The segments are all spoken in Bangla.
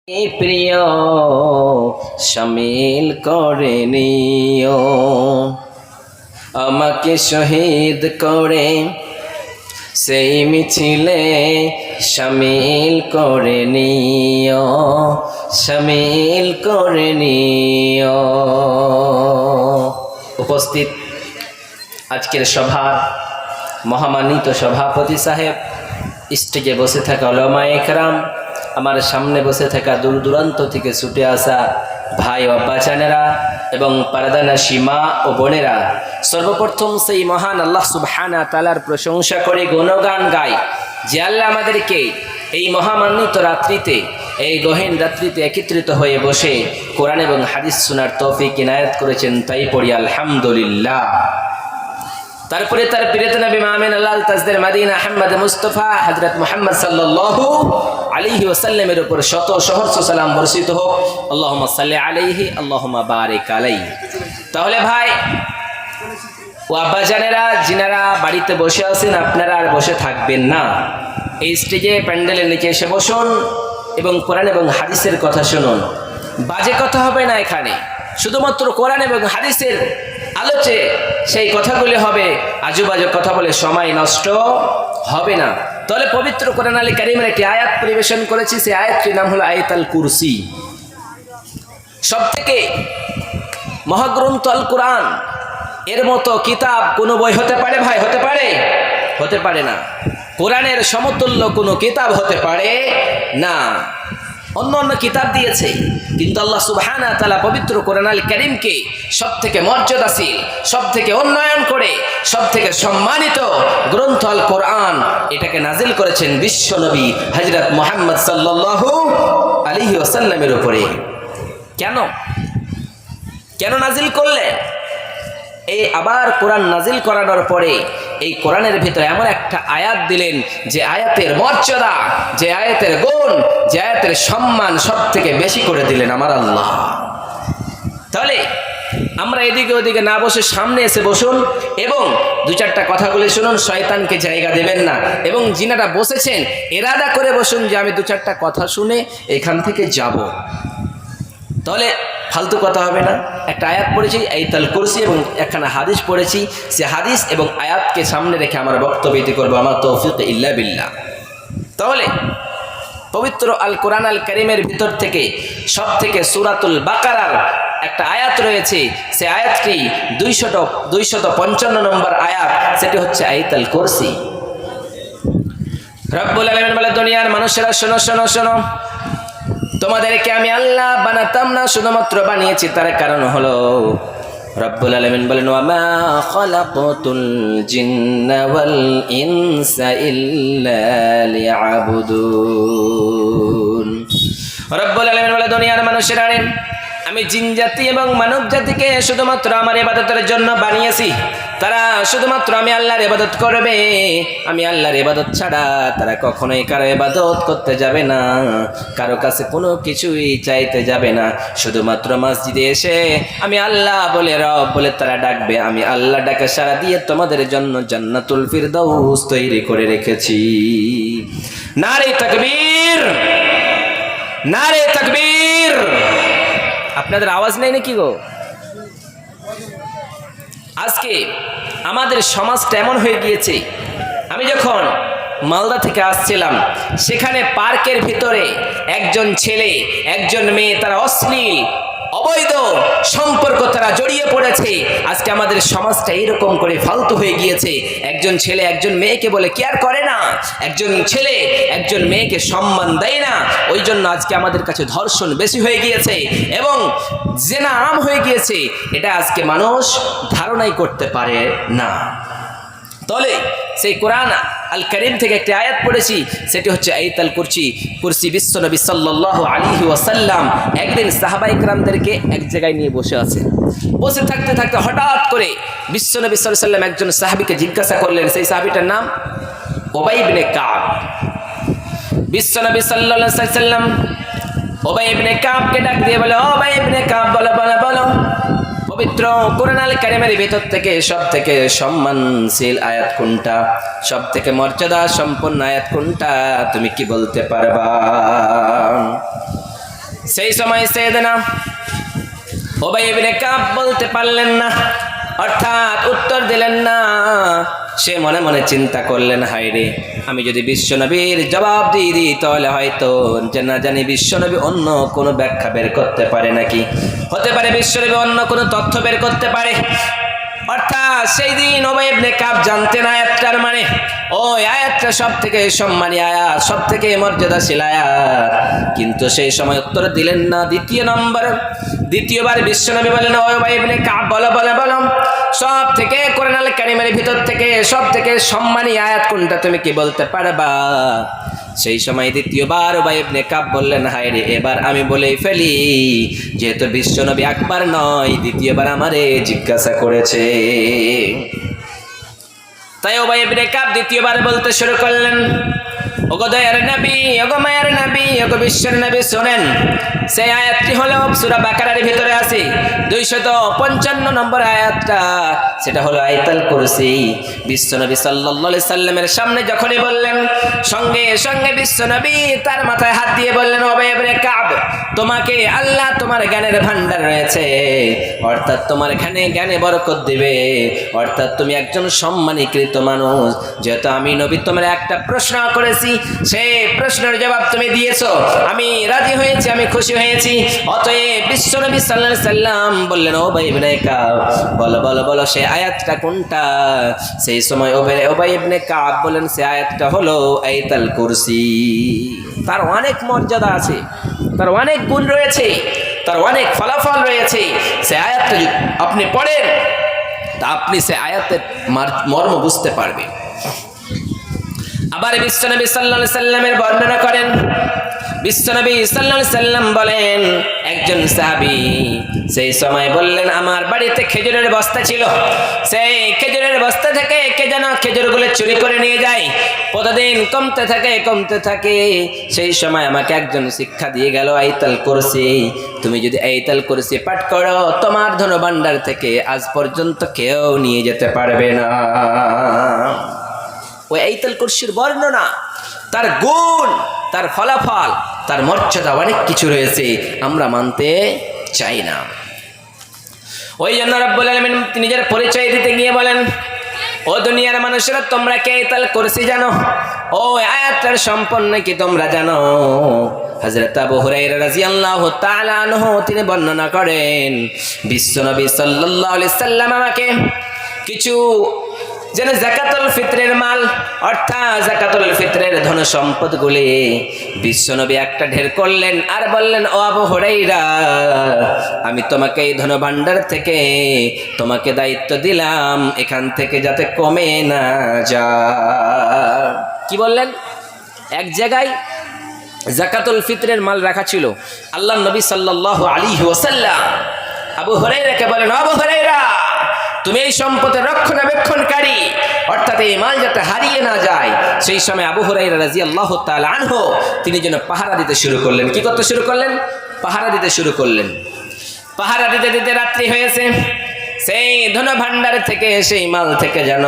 প্রিয় শামিল করে নিও, আমাকে শহীদ করে সেই মিছিলে শামিল করে নিও, শামিল করে নিও। উপস্থিত আজকের সভার মহামান্বিত সভাপতি সাহেব, স্টেজে বসে থাকা উলামায়ে কেরাম, আমার সামনে বসে থাকা দূর দূরান্ত থেকে ছুটে আসা ভাই ও বাচ্চানেরা এবং পারদানাশী মা ও বোনেরা, সর্বপ্রথম সেই মহান আল্লাহ সুবহানাহু ওয়া তাআলার প্রশংসা করে গুণগান গাই যে আল্লাহ আমাদেরকে এই মহামান্বিত রাত্রিতে, এই গহীন রাত্রিতে একত্রিত হয়ে বসে কোরআন এবং হাদিস শোনার তৌফিক ইনায়াত করেছেন, তাই পড়ি আলহামদুলিল্লাহ। তারপরে তার প্রিয় নবী মামিন আল্লাহ তাজদের মদিনা আহমদ মুস্তফা হযরত মুহাম্মদ সাল্লাল্লাহু আলাইহি ওয়াসাল্লামের উপর শত সহস্র সালাম বর্ষিত হোক। আল্লাহুম্মা সাল্লি আলাইহি, আল্লাহুম্মা বারিক আলাইহি। তাহলে ভাই ও আব্বাজানেরা, যিনারা বাড়িতে বসে আছেন, আপনারা আর বসে থাকবেন না, এই স্টেজে প্যান্ডেলের নিচে এসে বসুন এবং কোরআন এবং হাদিসের কথা শুনুন। বাজে কথা হবে না এখানে, শুধুমাত্র কোরআন এবং হাদিসের আলোচে সেই কথাগুলি হবে, আজুবাজু কথা বলে সময় নষ্ট হবে না। তাহলে পবিত্র কোরআন আল কারীমের একটি আয়াত পরিবেশন করেছি, সেই আয়াতটির নাম হলো আয়াতুল কুরসি। সবথেকে মহাগ্রন্থ আল কোরআন এর মতো কিতাব কোনো বই হতে পারে ভাই? হতে পারে? হতে পারে না। কোরআনের সমতুল্য কোনো কিতাব হতে পারে না। অন্য অন্য কিতাব দিয়েছে, কিন্তু আল্লাহ সুবহানাহু ওয়া তাআলা পবিত্র কোরআন আল কারীমকে সবথেকে মর্যাদাশীল, সবথেকে উন্নয়ন করে সবথেকে সম্মানিত গ্রন্থ আল কোরআন, এটাকে নাজিল করেছেন বিশ্ব নবী হযরত মুহাম্মদ সাল্লাল্লাহু আলাইহি ওয়াসাল্লামের উপরে। কেন কেন নাজিল করলেন? এই আবার কোরআন নাজিল করানোর পরে এই কোরআনের ভিতরে এমন একটা আয়াত দিলেন যে আয়াতের মর্যাদা, যে আয়াতের গুণ, যে আয়াতের সম্মান সব থেকে বেশি করে দিলেন আমার আল্লাহ। তাহলে আমরা এদিকে ওদিকে না বসে সামনে এসে বসুন এবং দু চারটা কথাগুলি শুনুন, শয়তানকে জায়গা দেবেন না। এবং যিনারা বসেছেন এরাদা করে বসুন যে আমি দু চারটা কথা শুনে এখান থেকে যাব, তাহলে ফালতু কথা হবে না। একটা আয়াত পড়েছি আয়াতুল কুরসি এবং একখানা হাদিস পড়েছি, সে হাদিস এবং আয়াতকে সামনে রেখে আমার বক্তব্য ইতি করবো, আমার তৌফিক ইল্লা বিল্লাহ। তাহলে পবিত্র আল কোরআন আল কারীমের ভিতর থেকে সব থেকে সূরাতুল বাকারার একটা আয়াত রয়েছে, সে আয়াতটি 255 নম্বর আয়াত, সেটি হচ্ছে আয়াতুল কুরসি। রব্বুল আলামিন বলে, দুনিয়ার মানুষেরা শোনো শোনো শোনো, তোমাদেরকে আমি আল্লাহ বানাতাম না, শুধুমাত্র বানিয়েছি। তার কারণ হলো রব্বুল আলামিন বলেন, ওয়া মা খালাকতুল জিন্না ওয়াল ইনসা ইল্লা লিয়াবুদুন। রব্বুল আলামিন বলে, দুনিয়ার মানুষেরা, আমি জিন জাতি এবং মানব জাতিকে শুধুমাত্র আমার ইবাদতের জন্য বানিয়েছি। তারা শুধুমাত্র আমি আল্লাহর ইবাদত করবে, আমি আল্লাহর ইবাদত ছাড়া তারা কখনোই কারো ইবাদত করতে যাবে না, কারো কাছে কোনো কিছুই চাইতে যাবে না। শুধুমাত্র মসজিদে এসে আমি আল্লাহ বলে, রব বলে তারা ডাকবে। আমি আল্লাহ ডাকে সাড়া দিয়ে তোমাদের জন্য জান্নাতুল ফিরদাউস তৈরি করে রেখেছি। নারে তাকবীর, নারে তাকবীর। আপনাদের আওয়াজ নেই নাকি গো? আজকে আমাদের সমাজটা এমন হয়ে গিয়েছে, আমি যখন মালদা থেকে আসছিলাম, সেখানে পার্কের ভিতরে একজন ছেলে একজন মেয়ে, তারা অশ্লীল অবৈধ সম্পর্ক তারা জড়িয়ে পড়েছে। আজকে আমাদের সমাজটা এইরকম করে ফালতু হয়ে গিয়েছে। একজন ছেলে একজন মেয়েকে বলে কেয়ার করে না, একজন ছেলে একজন মেয়েকে সম্মান দেয় না। ওই জন্য আজকে আমাদের কাছে ধর্ষণ বেশি হয়ে গিয়েছে এবং জেনা আম হয়ে গিয়েছে। এটা আজকে মানুষ ধারণাই করতে পারে না। তাহলে সেই কোরআন আল কারীম থেকে একটি আয়াত পড়েছি, সেটি হচ্ছে আয়াতুল কুরসি। বিশ্ব নবী সাল্লাল্লাহু আলাইহি ওয়াসাল্লাম একদিন সাহাবায়ে কেরামদেরকে এক জায়গায় নিয়ে বসে আছেন। বসে থাকতে থাকতে হঠাৎ করে বিশ্ব নবী সাল্লাল্লাহু আলাইহি ওয়াসাল্লাম একজন সাহাবীকে জিজ্ঞাসা করলেন, সেই সাহাবীটার নাম উবাই ইবনে কাব। বিশ্ব নবী সাল্লাল্লাহু আলাইহি ওয়াসাল্লাম উবাই ইবনে কাবকে ডাক দিয়ে বলে, উবাই ইবনে কাব, বলো বলো বলো, পবিত্র কোরআন আল কারীমের ভিতর থেকে সব থেকে সম্মানশীল আয়াত কোনটা, সব থেকে মর্যাদা সম্পন্ন আয়াত কোনটা, তুমি কি বলতে পারবা? সেই সময় সাইয়েদনা উবাই ইবনে কাব বলতে পারলেন না, অর্থাৎ উত্তর দিলেন না। সে মনে মনে চিন্তা করলেন, হায় রে, আমি যদি বিশ্বনবীর জবাব দিয়ে দিই তাহলে হয়তো না জানি বিশ্বনবী অন্য কোনো ব্যাখ্যা বের করতে পারে নাকি, হতে পারে বিশ্বনবী অন্য কোনো তথ্য বের করতে পারে। অর্থাৎ সেই দিন উবাই ইবনে কাব জানতেন আয়াতটার মানে, ওই আয়াতটা সব থেকে সম্মানী আয়াত, সব থেকে মর্যাদাশীল আয়াত, কিন্তু সেই সময় উত্তর দিলেন না। দ্বিতীয়বার বিশ্বনবী বলেন, ও উবাই ইবনে কাব, বলো বলো বলো, সব থেকে কোরআনুল কারীমের ভিতর থেকে সব থেকে সম্মানী আয়াত কোনটা, তুমি কি বলতে পারবা? সেই সময় দ্বিতীয়বার উবাই ইবনে কাব বললেন, হায় রে, এবার আমি বলেই ফেলি, যেহেতু বিশ্বনবী একবার নয় দ্বিতীয়বার আমারে জিজ্ঞাসা করেছে। তাই উবাই ইবনে কাব দ্বিতীয়বার বলতে শুরু করলেন, ওগো দয়ার নবী, ওগো মায়ার নবী, ওগো বিশ্বের নবী, শোনেন। সেই আয়াতটি হলো সূরা বাকারার ভিতরে আছে 255 নম্বর আয়াতটা, সেটা হলো আয়াতুল কুরসি। বিশ্বনবী সাল্লাল্লাহু আলাইহি সাল্লামের সামনে যখনই বললেন, সঙ্গে সঙ্গে বিশ্বনবী তার মাথায় হাত দিয়ে বললেন, উবাই ইবনে কাব, তোমাকে আল্লাহ তোমার জ্ঞানের ভান্ডার রয়েছে, অর্থাৎ তোমার এখানে জ্ঞানে বরকত দিবে, অর্থাৎ তুমি একজন সম্মানীকৃত মানুষ। যেহেতু আমি নবী তোমার একটা প্রশ্ন করেছি, সেই প্রশ্নের জবাব তুমি দিয়েছো, আমি রাজি হয়েছি, আমি খুশি হয়েছি। অতএব বিশ্বনবী সাল্লাল্লাহু আলাইহি সাল্লাম বললেন, উবাই ইবনে কাব, বলো বলো বলো, সেই আয়াতটা কোনটা? সেই সময় উবাই ইবনে কাব বলেন, সেই আয়াতটা হলো আয়াতুল কুরসি। তার অনেক মর্যাদা আছে, তার অনেক গুণ রয়েছে, তার অনেক ফলাফল রয়েছে। সে আয়াতটা যদি আপনি পড়েন তা আপনি সে আয়াতের মর্ম বুঝতে পারবেন। আবার বিশ্বনবী সাল্লাল্লাহু আলাইহি সাল্লামের বর্ণনা করেন, বিশ্বনবী সাল্লাল্লাহু আলাইহি সাল্লাম বলেন, একজন সাহাবী সেই সময় বললেন, আমার বাড়িতে খেজুরের বস্তা ছিল, সেই খেজুরের বস্তা থেকে কে যেন খেজুরগুলো চুরি করে নিয়ে যায়, প্রতিদিন কমতে থাকে। সেই সময় আমাকে একজন শিক্ষা দিয়ে গেল, আয়াতুল কুরসি, তুমি যদি আয়াতুল কুরসি পাঠ করো তোমার ধনভাণ্ডার থেকে আজ পর্যন্ত কেউ নিয়ে যেতে পারবে না। ওই আয়াতুল কুরসির বর্ণনা, তার গুণ, তার ফলাফল, তার মর্যাদা অনেক কিছু রয়েছে, আমরা মানতে চাই না। ওই জন্য রব্বুল আলামিন নিজের পরিচয় দিতে গিয়ে বলেন, ও দুনিয়ার মানুষেরা, তোমরা কি আয়াতুল কুরসি জানো? ও আয়াতটার সম্পন্ন কি তোমরা জানো? হযরত আবু হুরায়রা রাদিয়াল্লাহু তাআলা আনহু তিনি বর্ণনা করেন, বিশ্বনবী সাল্লাল্লাহু আলাইহি সাল্লাম আমাকে কিছু যেন যাকাতুল ফিতরের মাল, অর্থাৎ যাকাতুল ফিতরের ধন সম্পদগুলি বিশ্বনবী একটা ঢের করলেন আর বললেন, ও আবু হুরায়রা, আমি তোমাকে এই ধন ভাণ্ডার থেকে তোমাকে দায়িত্ব দিলাম, এখান থেকে যাতে কমে না যায়। কি বললেন? এক জায়গায় যাকাতুল ফিতরের মাল রাখা ছিল, আল্লাহর নবী সাল্লাল্লাহু আলাইহি ওয়াসাল্লাম আবু হুরায়রাকে বলেন, আবু হুরায়রা, তুমি এই সম্পদের রক্ষণাবেক্ষণকারী, অর্থাৎ এই মাল যাতে হারিয়ে না যায়। সেই সময় আবু হুরায়রা রাদিয়াল্লাহু তাআলা আনহু তিনি যেন পাহারা দিতে শুরু করলেন। কি করতে শুরু করলেন? পাহারা দিতে শুরু করলেন। পাহারা দিতে দিতে রাত্রি হয়েছে, সেই ধন ভাণ্ডার থেকে, সেই মাল থেকে যেন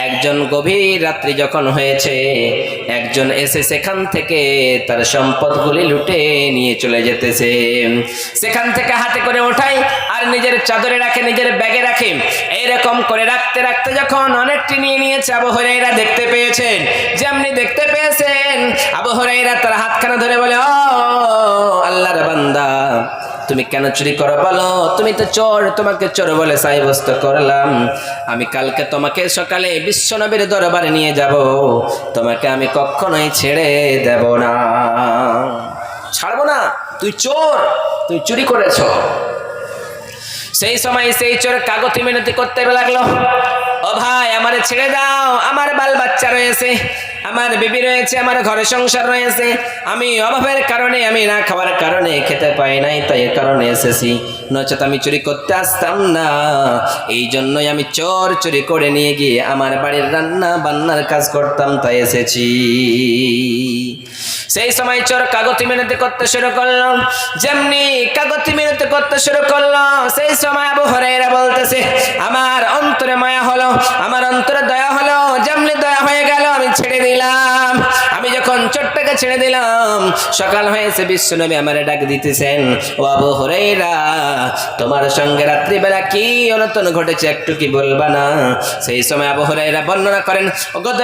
একজন গভীর রাত্রি যখন হয়েছে, একজন এসে সেখান থেকে তার সম্পদগুলি লুটে নিয়ে চলে যেতেছে। সেখান থেকে হাতে করে ওঠায় আর নিজের চাদরে রাখে, নিজের ব্যাগে রাখে। এইরকম করে রাখতে রাখতে যখন অনেকটি নিয়ে নিয়েছে, আবু হুরায়রা দেখতে পেয়েছেন। যেমনি দেখতে পেয়েছেন, আবু হুরায়রা তার হাতখানা ধরে বলে, ও আল্লাহর বান্দা, তুমি কেন চুরি করো বলো? তুমি তো চোর, তোমাকে চোর বলে সাব্যস্ত করলাম। আমি কালকে তোমাকে সকালে বিশ্বনবীর দরবারে নিয়ে যাব, তোমাকে আমি কখনোই ছেড়ে দেব না, ছাড়বো না। তুই চোর, তুই চুরি করেছ। সেই সময় সেই চোর কাগতি মিনতি করতে লাগলো, ও ভাই, আমারে ছেড়ে দাও, আমার বাল বাচ্চা রয়েছে, আমার বিবি রয়েছে, আমার ঘরে সংসার রয়েছে, আমি অভাবের কারণে, আমি না খাওয়ার কারণে খেতে পাই নাই, তাই এর কারণে এসেছি, নচেত আমি চুরি করতে আসতাম না। এই জন্যই আমি চুরি করে নিয়ে গিয়ে আমার বাড়ির রান্না বান্নার কাজ করতাম, তাই এসেছি। সেই সময় চোর কাগতি মিনতি করতে শুরু করলো। যেমনি কাগতি মিনতি করতে শুরু করলো, সেই সময় আবু হুরায়রা বলতেছে, আমার অন্তরে মায়া হলো, আমার অন্তরে দয়া হলো। যেমনি দয়া হয়ে গেল, আমি ছেড়ে দিলাম। আমি যখন যখন চোরটাকে ছেড়ে দিলাম, সকাল হয়েছে, বিশ্বনবী আমারে ডাক দিতেছেন, ও আবু হুরায়রা, তোমার সঙ্গে রাত্রিবেলা কি অনর্থন ঘটেছে একটু কি বলবা না? সেই সময় আবু হুরায়রা বর্ণনা করেন, গত